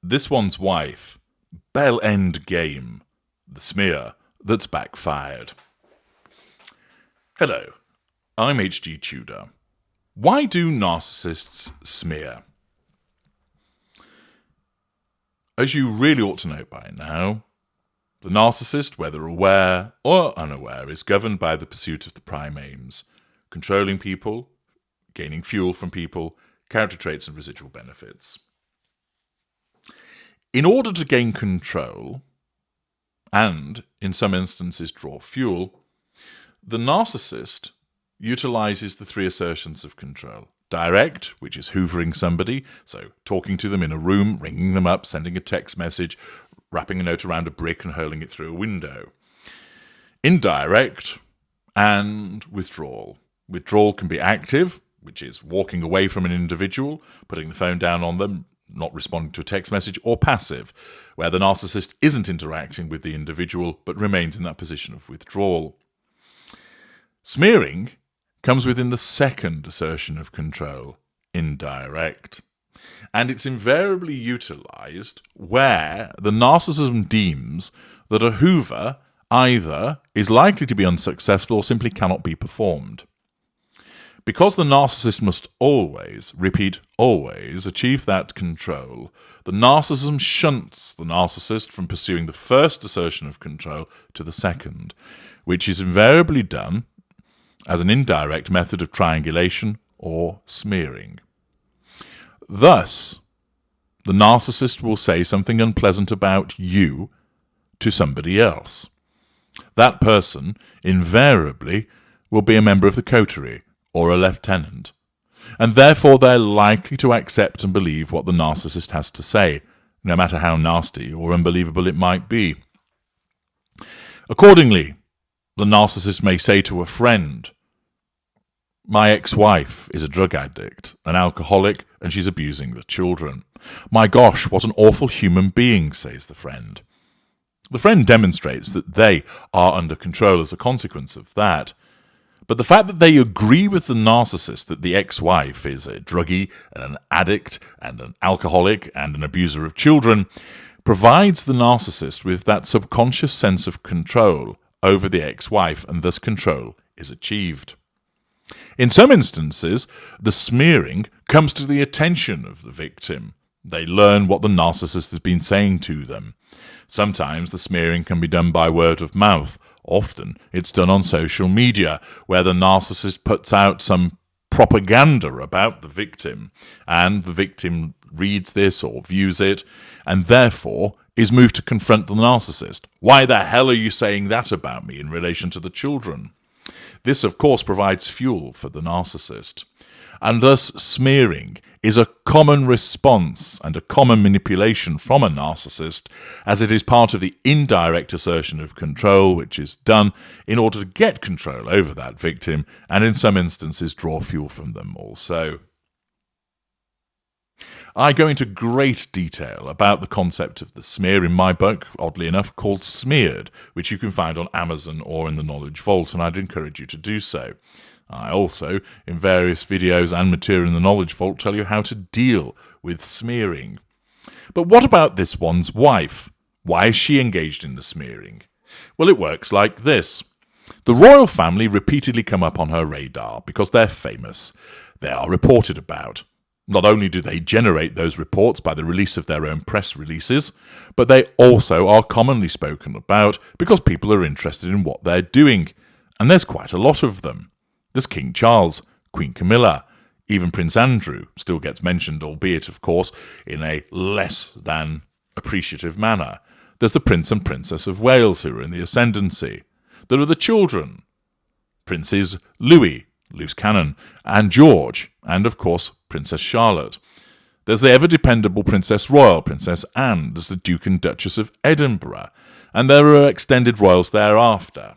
This One's Wife, Bellendgame, the smear that's backfired. Hello, I'm H.G. Tudor. Why do narcissists smear? As you really ought to know by now, the narcissist, whether aware or unaware, is governed by the pursuit of the prime aims: controlling people, gaining fuel from people, character traits and residual benefits. In order to gain control, and in some instances draw fuel, the narcissist utilizes the three assertions of control. Direct, which is hoovering somebody, so talking to them in a room, ringing them up, sending a text message, wrapping a note around a brick and hurling it through a window. Indirect, and withdrawal. Withdrawal can be active, which is walking away from an individual, putting the phone down on them, not responding to a text message, or passive, where the narcissist isn't interacting with the individual but remains in that position of withdrawal. Smearing comes within the second assertion of control, indirect, and it's invariably utilized where the narcissism deems that a hoover either is likely to be unsuccessful or simply cannot be performed. Because the narcissist must always, repeat, always, achieve that control, the narcissism shunts the narcissist from pursuing the first assertion of control to the second, which is invariably done as an indirect method of triangulation or smearing. Thus, the narcissist will say something unpleasant about you to somebody else. That person, invariably, will be a member of the coterie, or a lieutenant, and therefore they're likely to accept and believe what the narcissist has to say, no matter how nasty or unbelievable it might be. Accordingly, the narcissist may say to a friend, "My ex-wife is a drug addict, an alcoholic, and she's abusing the children. My gosh, what an awful human being," says the friend. The friend demonstrates that they are under control as a consequence of that. But the fact that they agree with the narcissist that the ex-wife is a druggie and an addict and an alcoholic and an abuser of children provides the narcissist with that subconscious sense of control over the ex-wife, and thus control is achieved. In some instances, the smearing comes to the attention of the victim. They learn what the narcissist has been saying to them. Sometimes the smearing can be done by word of mouth. Often it's done on social media, where the narcissist puts out some propaganda about the victim, and the victim reads this or views it, and therefore is moved to confront the narcissist. "Why the hell are you saying that about me in relation to the children?" This, of course, provides fuel for the narcissist. And thus smearing is a common response and a common manipulation from a narcissist, as it is part of the indirect assertion of control, which is done in order to get control over that victim, and in some instances draw fuel from them also. I go into great detail about the concept of the smear in my book, oddly enough, called Smeared, which you can find on Amazon or in the Knowledge Vault, and I'd encourage you to do so. I also, in various videos and material in the Knowledge Vault, tell you how to deal with smearing. But what about this one's wife? Why is she engaged in the smearing? Well, it works like this. The royal family repeatedly come up on her radar because they're famous. They are reported about. Not only do they generate those reports by the release of their own press releases, but they also are commonly spoken about because people are interested in what they're doing. And there's quite a lot of them. There's King Charles, Queen Camilla, even Prince Andrew still gets mentioned, albeit, of course, in a less than appreciative manner. There's the Prince and Princess of Wales who are in the ascendancy. There are the children, Princes Louis, loose cannon, and George, and, of course, Princess Charlotte. There's the ever-dependable Princess Royal, Princess Anne. There's the Duke and Duchess of Edinburgh, and there are extended royals thereafter.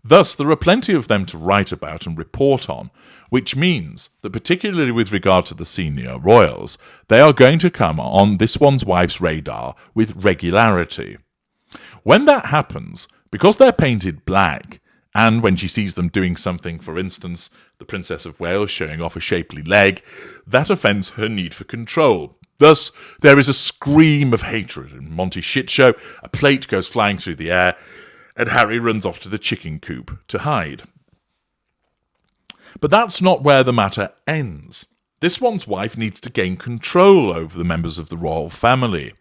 Thus, there are plenty of them to write about and report on, which means that particularly with regard to the senior royals, they are going to come on this one's wife's radar with regularity. When that happens, because they're painted black, and when she sees them doing something, for instance, the Princess of Wales showing off a shapely leg, that offends her need for control. Thus, there is a scream of hatred in Monty's shit show, a plate goes flying through the air, and Harry runs off to the chicken coop to hide. But that's not where the matter ends. This one's wife needs to gain control over the members of the royal family.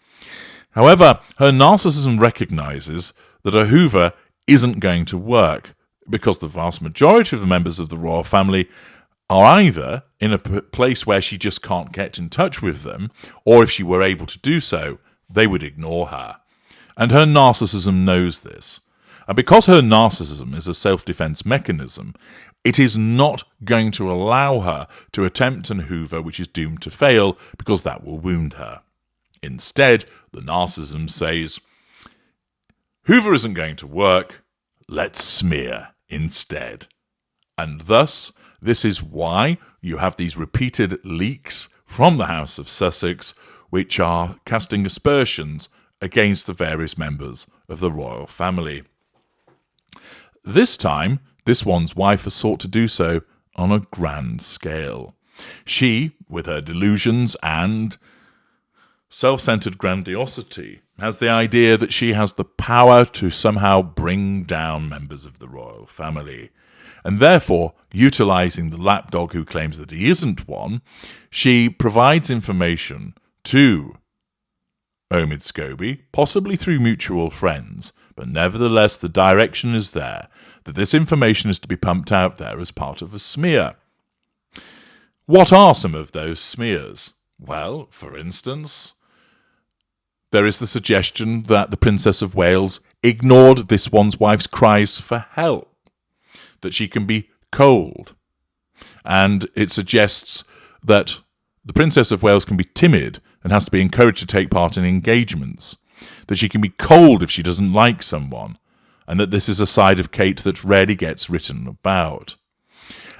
However, her narcissism recognises that a Hoover isn't going to work, because the vast majority of the members of the royal family are either in a place where she just can't get in touch with them, or if she were able to do so, they would ignore her. And her narcissism knows this. And because her narcissism is a self-defense mechanism, it is not going to allow her to attempt an Hoover which is doomed to fail, because that will wound her. Instead, the narcissism says, Hoover isn't going to work, let's smear instead. And thus, this is why you have these repeated leaks from the House of Sussex, which are casting aspersions against the various members of the royal family. This time, this one's wife has sought to do so on a grand scale. She, with her delusions and self-centered grandiosity, has the idea that she has the power to somehow bring down members of the royal family. And therefore, utilising the lapdog who claims that he isn't one, she provides information to Omid Scobie, possibly through mutual friends, but nevertheless the direction is there, that this information is to be pumped out there as part of a smear. What are some of those smears? Well, for instance, there is the suggestion that the Princess of Wales ignored this one's wife's cries for help, that she can be cold. And it suggests that the Princess of Wales can be timid and has to be encouraged to take part in engagements, that she can be cold if she doesn't like someone, and that this is a side of Kate that rarely gets written about.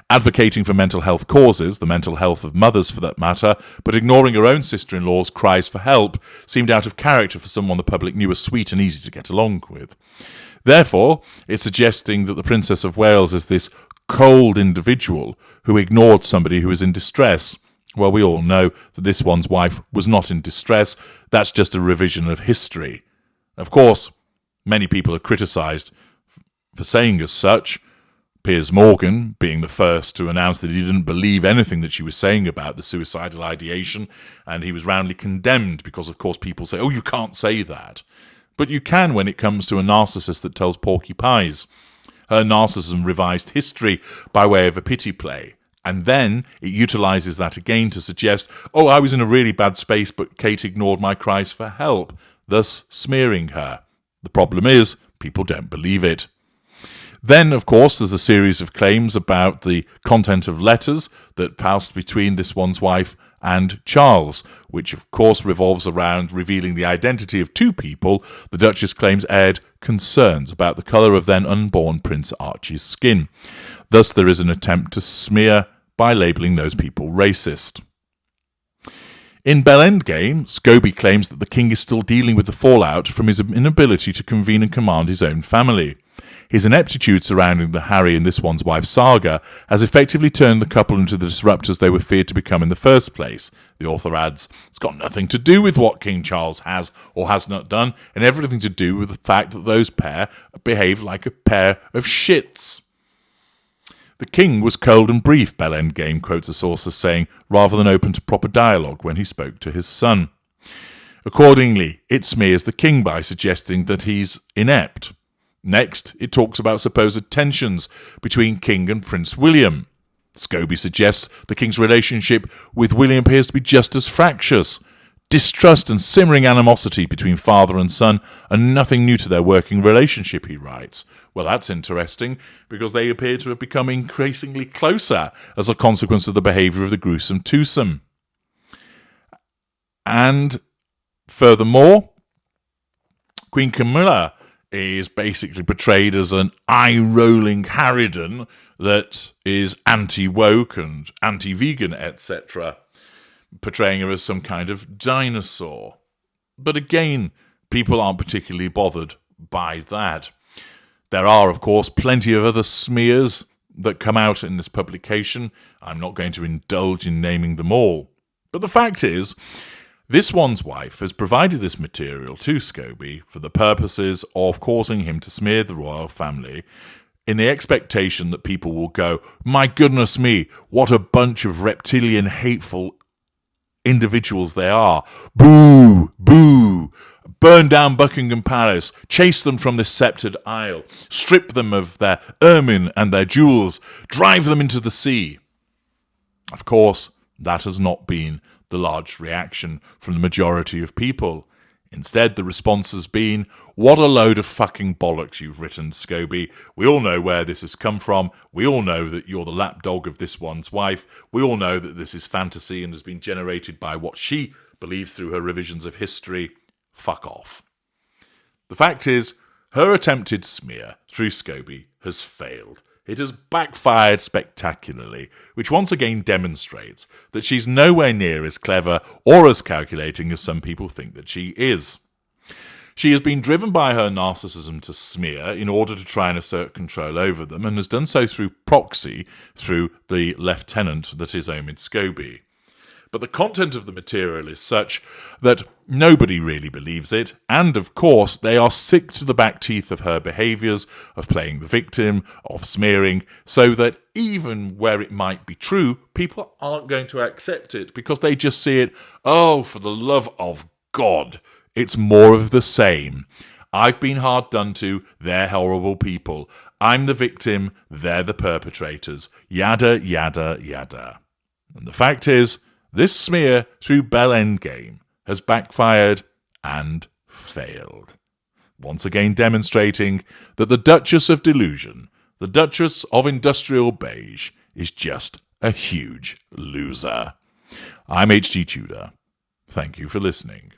Advocating for mental health causes, the mental health of mothers for that matter, but ignoring her own sister-in-law's cries for help seemed out of character for someone the public knew was sweet and easy to get along with. Therefore, it's suggesting that the Princess of Wales is this cold individual who ignored somebody who was in distress. Well, we all know that this one's wife was not in distress. That's just a revision of history. Of course, many people are criticised for saying as such, Piers Morgan being the first to announce that he didn't believe anything that she was saying about the suicidal ideation, and he was roundly condemned because, of course, people say, oh, you can't say that. But you can when it comes to a narcissist that tells porky pies. Her narcissism revised history by way of a pity play, and then it utilises that again to suggest, oh, I was in a really bad space, but Kate ignored my cries for help, thus smearing her. The problem is, people don't believe it. Then, of course, there's a series of claims about the content of letters that passed between this one's wife and Charles, which of course revolves around revealing the identity of two people the Duchess claims aired concerns about the colour of then unborn Prince Archie's skin. Thus, there is an attempt to smear by labelling those people racist. In Bellendgame, Scobie claims that the king is still dealing with the fallout from his inability to convene and command his own family. His ineptitude surrounding the Harry and this one's wife saga has effectively turned the couple into the disruptors they were feared to become in the first place. The author adds, it's got nothing to do with what King Charles has or has not done, and everything to do with the fact that those pair behave like a pair of shits. The king was cold and brief, Bellendgame quotes a source as saying, rather than open to proper dialogue when he spoke to his son. Accordingly, it smears the king by suggesting that he's inept. Next, it talks about supposed tensions between King and Prince William. Scobie suggests the king's relationship with William appears to be just as fractious. Distrust and simmering animosity between father and son are nothing new to their working relationship, he writes. Well, that's interesting, because they appear to have become increasingly closer as a consequence of the behaviour of the gruesome twosome. And furthermore, Queen Camilla is basically portrayed as an eye-rolling harridan that is anti-woke and anti-vegan, etc., portraying her as some kind of dinosaur. But again, people aren't particularly bothered by that. There are, of course, plenty of other smears that come out in this publication. I'm not going to indulge in naming them all. But the fact is, This one's wife has provided this material to Scobie for the purposes of causing him to smear the royal family in the expectation that people will go, my goodness me, what a bunch of reptilian, hateful individuals they are. Boo! Boo! Burn down Buckingham Palace, chase them from this sceptred isle, strip them of their ermine and their jewels, drive them into the sea. Of course, that has not been the large reaction from the majority of people. Instead, the response has been, what a load of fucking bollocks you've written, Scobie. We all know where this has come from. We all know that you're the lapdog of this one's wife. We all know that this is fantasy and has been generated by what she believes through her revisions of history. Fuck off. The fact is, her attempted smear through Scobie has failed. It has backfired spectacularly, which once again demonstrates that she's nowhere near as clever or as calculating as some people think that she is. She has been driven by her narcissism to smear in order to try and assert control over them, and has done so through proxy through the lieutenant that is Omid Scobie. But the content of the material is such that nobody really believes it, and of course they are sick to the back teeth of her behaviours, of playing the victim, of smearing, so that even where it might be true, people aren't going to accept it because they just see it, oh, for the love of God, it's more of the same. I've been hard done to, they're horrible people. I'm the victim, they're the perpetrators. Yada, yada, yada. And the fact is, this smear through Bellendgame has backfired and failed. Once again demonstrating that the Duchess of Delusion, the Duchess of Industrial Beige, is just a huge loser. I'm HG Tudor. Thank you for listening.